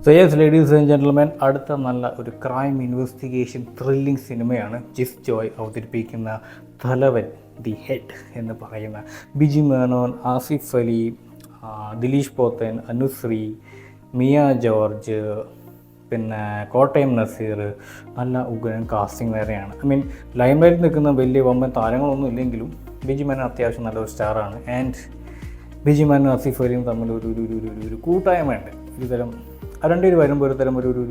So yes ladies and gentlemen, അടുത്ത നല്ല ഒരു ക്രൈം ഇൻവെസ്റ്റിഗേഷൻ ത്രില്ലിംഗ് സിനിമയാണ് ജിസ് ജോയ് അവതരിപ്പിക്കുന്ന തലവൻ ദി ഹെഡ് എന്ന് പറയുന്ന ബിജി മേനോൻ, ആസിഫ് അലി, ദിലീഷ് പോത്തൻ, അനുശ്രീ, മിയ ജോർജ്, പിന്നെ കോട്ടയം നസീർ. നല്ല ഉഗ്രൻ കാസ്റ്റിംഗ് വേറെയാണ്. ഐ മീൻ ലൈംലൈറ്റിൽ നിൽക്കുന്ന വലിയ വമ്പൻ താരങ്ങളൊന്നും ഇല്ലെങ്കിലും ബിജി മേനോൻ അത്യാവശ്യം നല്ലൊരു സ്റ്റാറാണ്. ആൻഡ് ബിജി മേനോൻ ആസിഫ് അലിയും തമ്മിൽ ഒരു കൂട്ടായ്മയുണ്ട്. ഒരു തരം രണ്ടുപേര് വരുമ്പോൾ ഒരു തരം ഒരു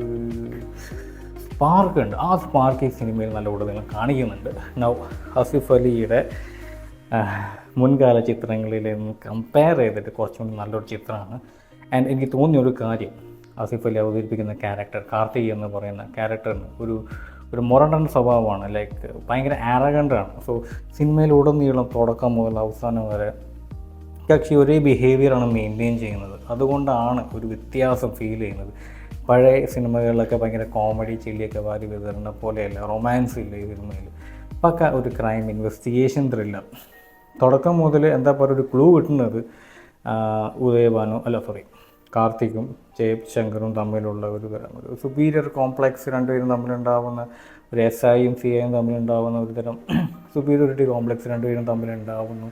സ്പാർക്ക് ഉണ്ട്. ആ സ്പാർക്ക് ഈ സിനിമയിൽ നല്ല കൂടുതൽ കാണിക്കുന്നുണ്ട്. നൗ ആസിഫ് അലിയുടെ മുൻകാല ചിത്രങ്ങളിൽ നിന്ന് കമ്പയർ ചെയ്തിട്ട് കുറച്ചും കൂടി നല്ലൊരു ചിത്രമാണ്. ആൻഡ് എനിക്ക് തോന്നിയൊരു കാര്യം, ആസിഫ് അലി അവതരിപ്പിക്കുന്ന ക്യാരക്ടർ കാർത്തിക് എന്ന് പറയുന്ന ക്യാരക്ടറിന് ഒരു മൊറണ്ടൻ സ്വഭാവമാണ്. ലൈക്ക് ഭയങ്കര ആരഗൻ്റാണ്. സോ സിനിമയിലുടനീളം തുടക്കം മുതൽ അവസാനം വരെ കക്ഷി ഒരേ ബിഹേവിയറാണ് മെയിൻറ്റെയിൻ ചെയ്യുന്നത്. അതുകൊണ്ടാണ് ഒരു വ്യത്യാസം ഫീൽ ചെയ്യുന്നത്. പഴയ സിനിമകളിലൊക്കെ ഭയങ്കര കോമഡി ചില്ലിയൊക്കെ വാരി വിതരണ പോലെയല്ല, റൊമാൻസ് ഇല്ല ഈ സിനിമയിൽ. പക്ക ഒരു ക്രൈം ഇൻവെസ്റ്റിഗേഷൻ ത്രില്ലർ. തുടക്കം മുതൽ എന്താ പറയുക, ഒരു ക്ലൂ കിട്ടുന്നത് കാർത്തിക്കും ജയശങ്കറും തമ്മിലുള്ള ഒരു സുപ്പീരിയർ കോംപ്ലക്സ്, രണ്ടുപേരും തമ്മിലുണ്ടാവുന്ന ഒരു SIയും CIയും തമ്മിലുണ്ടാവുന്ന ഒരു തരം സുപ്പീരിയോറിറ്റി കോംപ്ലക്സ് രണ്ടുപേരും തമ്മിലുണ്ടാവുന്നു.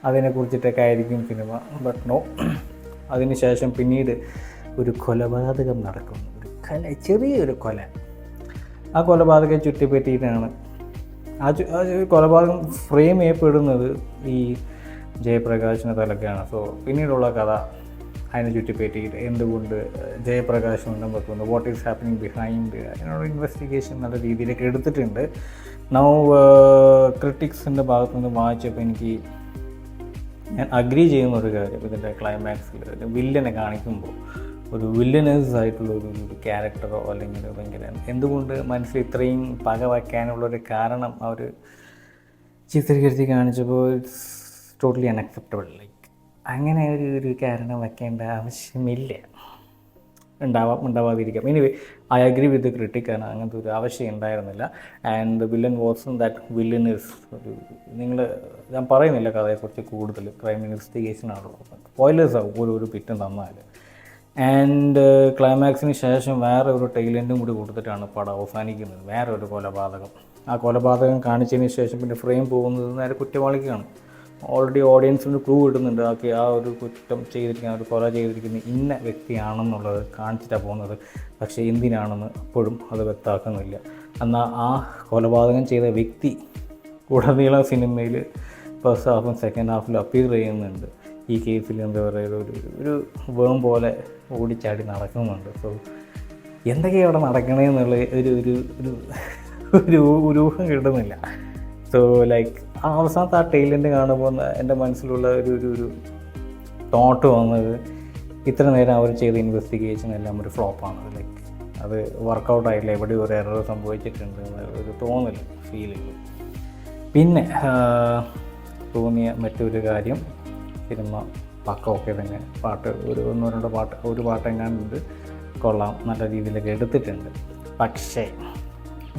അതിനെക്കുറിച്ചിട്ടൊക്കെ ആയിരിക്കും സിനിമ. ബട്ട് നോ, അതിനുശേഷം പിന്നീട് ഒരു കൊലപാതകം നടക്കുന്നു. ചെറിയൊരു കൊല. ആ കൊലപാതകം ചുറ്റിപ്പറ്റിയിട്ടാണ് ആ കൊലപാതകം ഫ്രെയിം ചെയ്യപ്പെടുന്നത് ഈ ജയപ്രകാശിൻ്റെ തലക്കാണ്. സോ പിന്നീടുള്ള കഥ അതിനെ ചുറ്റിപ്പറ്റിയിട്ട് എന്തുകൊണ്ട് ജയപ്രകാശ് ഉണ്ടെന്ന് വെക്കുന്നു, വാട്ട് ഈസ് ഹാപ്പനിങ് ബിഹൈൻഡ്, അതിനോട് ഇൻവെസ്റ്റിഗേഷൻ നല്ല രീതിയിലേക്ക് എടുത്തിട്ടുണ്ട്. നൗ ക്രിട്ടിക്സിൻ്റെ ഭാഗത്തു നിന്ന് വായിച്ചപ്പോൾ ഞാൻ അഗ്രി ചെയ്യുന്ന ഒരു കാര്യം, ഇതിൻ്റെ ക്ലൈമാക്സിൽ വില്ലനെ കാണിക്കുമ്പോൾ ഒരു വില്ലനസ് ആയിട്ടുള്ള ഒരു ക്യാരക്ടറോ അല്ലെങ്കിൽ ഭയങ്കര എന്തുകൊണ്ട് മനസ്സിൽ ഇത്രയും പക വയ്ക്കാനുള്ളൊരു കാരണം അവർ ചിത്രീകരിച്ച് കാണിച്ചപ്പോൾ ഇറ്റ്സ് ടോട്ടലി അൺഅക്സെപ്റ്റബിൾ. ലൈക്ക് അങ്ങനെ ഒരു കാരണം വയ്ക്കേണ്ട ആവശ്യമില്ല. ഉണ്ടാവാതിരിക്കാം. Anyway I agree with the critic. കാരണം അങ്ങനത്തെ ഒരു ആവശ്യം ഉണ്ടായിരുന്നില്ല. And the villain was that villain is ഞാൻ പറയുന്നില്ല കഥയെക്കുറിച്ച് കൂടുതൽ, ക്രൈം ഇൻവെസ്റ്റിഗേഷൻ ആണല്ലോ, സ്പോയിലേഴ്സ് ആവും ഒരു പിറ്റം തന്നാൽ. ആൻഡ് ക്ലൈമാക്സിന് ശേഷം വേറെ ഒരു ടൈലൻറ്റും കൂടി കൊടുത്തിട്ടാണ് പടം അവസാനിക്കുന്നത്. വേറെ ഒരു കൊലപാതകം. ആ കൊലപാതകം കാണിച്ചതിന് ശേഷം പിന്നെ ഫ്രെയിം പോകുന്നത് നേരെ കുറ്റവാളിക്കാണ്. ഓൾറെഡി ഓഡിയൻസിന് ക്ലൂ കിട്ടുന്നുണ്ട്. ആ ഒരു കുറ്റം ചെയ്തിരിക്കുന്ന, ഒരു കൊല ചെയ്തിരിക്കുന്ന ഇന്ന വ്യക്തിയാണെന്നുള്ളത് കാണിച്ചിട്ടാണ് പോകുന്നത്. പക്ഷേ എന്തിനാണെന്ന് അപ്പോഴും അത് വ്യക്തമാക്കുന്നില്ല. എന്നാൽ ആ കൊലപാതകം ചെയ്ത വ്യക്തി ഉടനീളം സിനിമയിൽ ഫസ്റ്റ് ഹാഫും സെക്കൻഡ് ഹാഫിലും അപ്പീർ ചെയ്യുന്നുണ്ട്. ഈ കേസിൽ എന്താ പറയുക, ഒരു വേം പോലെ ഓടിച്ചാടി നടക്കുന്നുണ്ട്. സോ എന്തൊക്കെയാണ് അവിടെ നടക്കണേന്നുള്ള ഒരു ഊഹം കിട്ടുന്നില്ല. സോ ലൈക്ക് അവസാനത്തെ ആ ടൈലൻ്റ് കാണുമ്പോൾ എൻ്റെ മനസ്സിലുള്ള ഒരു തോട്ട് വന്നത്, ഇത്ര നേരം അവർ ചെയ്ത ഇൻവെസ്റ്റിഗേഷൻ എല്ലാം ഒരു ഫ്ലോപ്പാണ്. ലൈക്ക് അത് വർക്കൗട്ടായില്ല, എവിടെ ഒരു എറർ സംഭവിച്ചിട്ടുണ്ട് ഒരു തോന്നൽ ഫീൽ ചെയ്തു. പിന്നെ തോന്നിയ മറ്റൊരു കാര്യം, സിനിമ പക്ക ഓക്കെ തന്നെ. പാട്ട് ഒരു പാട്ടെങ്ങാനുണ്ട്, കൊള്ളാം, നല്ല രീതിയിലൊക്കെ എടുത്തിട്ടുണ്ട്. പക്ഷേ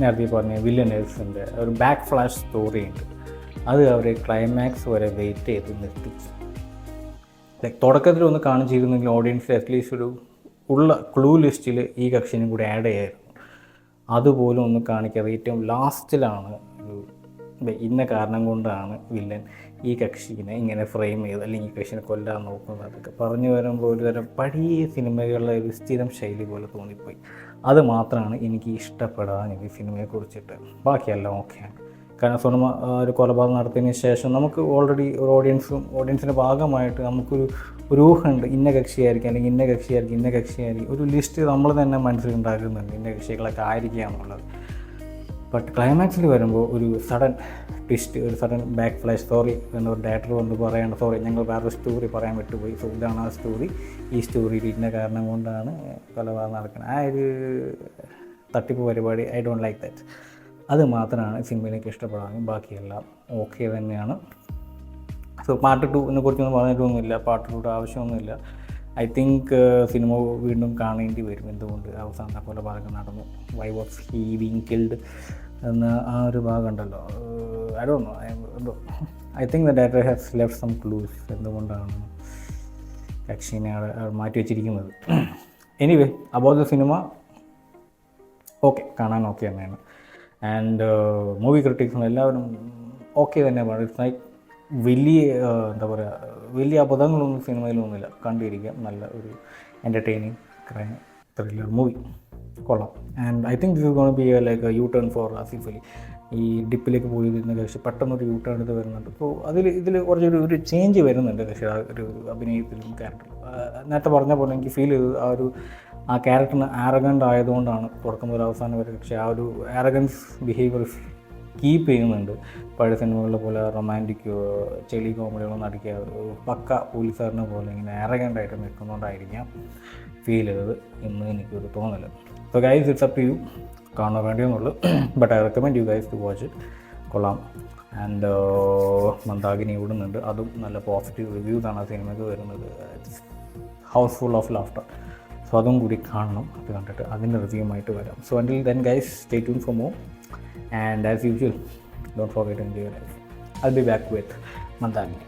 നേരത്തെ പറഞ്ഞ വില്ലനേഴ്സിൻ്റെ ഒരു ബാക്ക് ഫ്ലാഷ് സ്റ്റോറി ഉണ്ട്. അത് അവർ ക്ലൈമാക്സ് വരെ വെയിറ്റ് ചെയ്ത് നിർത്തിച്ചു. ലൈക്ക് തുടക്കത്തിലൊന്ന് കാണിച്ചിരുന്നെങ്കിൽ ഓഡിയൻസ് അറ്റ്ലീസ്റ്റ് ഉള്ള ക്ലൂ ലിസ്റ്റിൽ ഈ കക്ഷിനും കൂടി ആഡ് ചെയ്യായിരുന്നു. അതുപോലും ഒന്ന് കാണിക്കാതെ ഏറ്റവും ലാസ്റ്റിലാണ് ഇന്ന കാരണം കൊണ്ടാണ് വില്ലൻ ഈ കക്ഷിനെ ഇങ്ങനെ ഫ്രെയിം ചെയ്ത് അല്ലെങ്കിൽ ഈ കക്ഷിനെ കൊല്ലാൻ നോക്കുന്നത്. അതൊക്കെ പറഞ്ഞു വരുമ്പോൾ ഒരു തരം പഴയ സിനിമകളിലെ ഒരു സ്ഥിരം ശൈലി പോലെ തോന്നിപ്പോയി. അത് മാത്രമാണ് എനിക്ക് ഇഷ്ടപ്പെടാൻ ഈ സിനിമയെക്കുറിച്ചിട്ട്. ബാക്കിയെല്ലാം ഓക്കെയാണ്. കാരണം സിനിമ ഒരു കൊലപാതകം നടത്തിയതിന് ശേഷം നമുക്ക് ഓൾറെഡി ഒരു ഓഡിയൻസിൻ്റെ ഭാഗമായിട്ട് നമുക്കൊരു ഊഹമുണ്ട്, ഇന്ന കക്ഷിയായിരിക്കും അല്ലെങ്കിൽ ഇന്ന കക്ഷിയായിരിക്കും ഒരു ലിസ്റ്റ് നമ്മൾ തന്നെ മനസ്സിലുണ്ടാക്കുന്നുണ്ട്, ഇന്ന കക്ഷികളൊക്കെ ആയിരിക്കുക എന്നുള്ളത്. ബട്ട് ക്ലൈമാക്സിൽ വരുമ്പോൾ ഒരു സഡൻ ട്വിസ്റ്റ്, ഒരു സഡൻ ബാക്ക് ഫ്ലാഷ്. സോറി എന്നൊരു ഡയറക്ടർ വന്ന് പറയണം, സോറി ഞങ്ങൾ വേറൊരു സ്റ്റോറി പറയാൻ വിട്ടുപോയി, സോ ഇതാണ് ആ സ്റ്റോറി, ഈ സ്റ്റോറിയിൽ ഇന്ന കാരണം കൊണ്ടാണ് കൊലപാതകം നടക്കുന്നത്. ആ ഒരു തട്ടിപ്പ് പരിപാടി ഐ ഡോണ്ട് ലൈക്ക് ദാറ്റ്. അത് മാത്രമാണ് സിനിമയിലേക്ക് ഇഷ്ടപ്പെടാനും, ബാക്കിയെല്ലാം ഓക്കെ തന്നെയാണ്. സോ പാർട്ട് 2 കുറിച്ചൊന്നും പറഞ്ഞിട്ടൊന്നുമില്ല. പാർട്ട് 2 ആവശ്യമൊന്നുമില്ല. ഐ തിങ്ക് സിനിമ വീണ്ടും കാണേണ്ടി വരും. എന്തുകൊണ്ട് അവസാനത്തെ കൊലപാതകം നടന്നു, why was he being killed എന്ന ആ ഒരു ഭാഗം ഉണ്ടല്ലോ, I don't know. I think the director has left some clues എന്തുകൊണ്ടാണ് കക്ഷിനെ മാറ്റി വെച്ചിരിക്കുന്നത്. എനിവേ അബൌട്ട് ദ സിനിമ ഓക്കെ, കാണാൻ ഓക്കെ തന്നെയാണ്. ആൻഡ് മൂവി ക്രിട്ടിക്സും എല്ലാവരും ഓക്കെ തന്നെ പറയും. ഇറ്റ്സ് ലൈക്ക് വലിയ എന്താ പറയുക, വലിയ അബദ്ധങ്ങളൊന്നും സിനിമയിലൊന്നുമില്ല, കണ്ടിരിക്കാം. നല്ല ഒരു എൻ്റർടൈനിങ് ക്രൈം ത്രില്ലർ മൂവി, കൊള്ളാം. And I think this is gonna be like U turn for Asif Ali. ഈ ഡിപ്പിലേക്ക് പോയതിന് ശേഷം പെട്ടെന്നൊരു യു ടേൺ എടുത്ത് വരുന്നുണ്ട്. അപ്പോൾ ഇതിൽ കുറച്ചൊരു ചേഞ്ച് വരുന്നുണ്ട് പക്ഷേ ആ ഒരു അഭിനയത്തിലും ക്യാരക്ടറിലും. നേരത്തെ പറഞ്ഞ പോലെ എനിക്ക് ഫീൽ ചെയ്തു ആ ക്യാരക്ടറിന് ആരഗൻ്റ് ആയതുകൊണ്ടാണ് തുടക്കം മുതൽ അവസാനം വരെ. പക്ഷേ ആ ഒരു ആരഗൻസ് ബിഹേവിയർ കീപ്പ് ചെയ്യുന്നുണ്ട്. പഴയ സിനിമകളിലെ പോലെ റൊമാൻറ്റിക് ചെളി കോമഡികളൊന്നും അടിക്കുക, പക്ക പോലീസുകാരനെ പോലെ ഇങ്ങനെ ആരഗൻ്റായിട്ട് നിൽക്കുന്നതുകൊണ്ടായിരിക്കാം ഫീൽ ചെയ്തത് എന്ന് എനിക്കൊരു തോന്നല്. So guys, it's up to you, കാണാൻ വേണ്ടിയെന്നുള്ളൂ. But I recommend you guys to watch it, കൊള്ളാം. ആൻഡ് മന്ദാകിനി ഓടുന്നുണ്ട്, അതും നല്ല പോസിറ്റീവ് റിവ്യൂസാണ് ആ സിനിമയ്ക്ക് വരുന്നത്. House full of laughter. So അതും കൂടി കാണണം. അത് കണ്ടിട്ട് അതിൻ്റെ റിവ്യൂമായിട്ട് വരാം. So until then guys, stay tune for more. And as usual, don't forget to enjoy your life. I'll be back with Mandagini.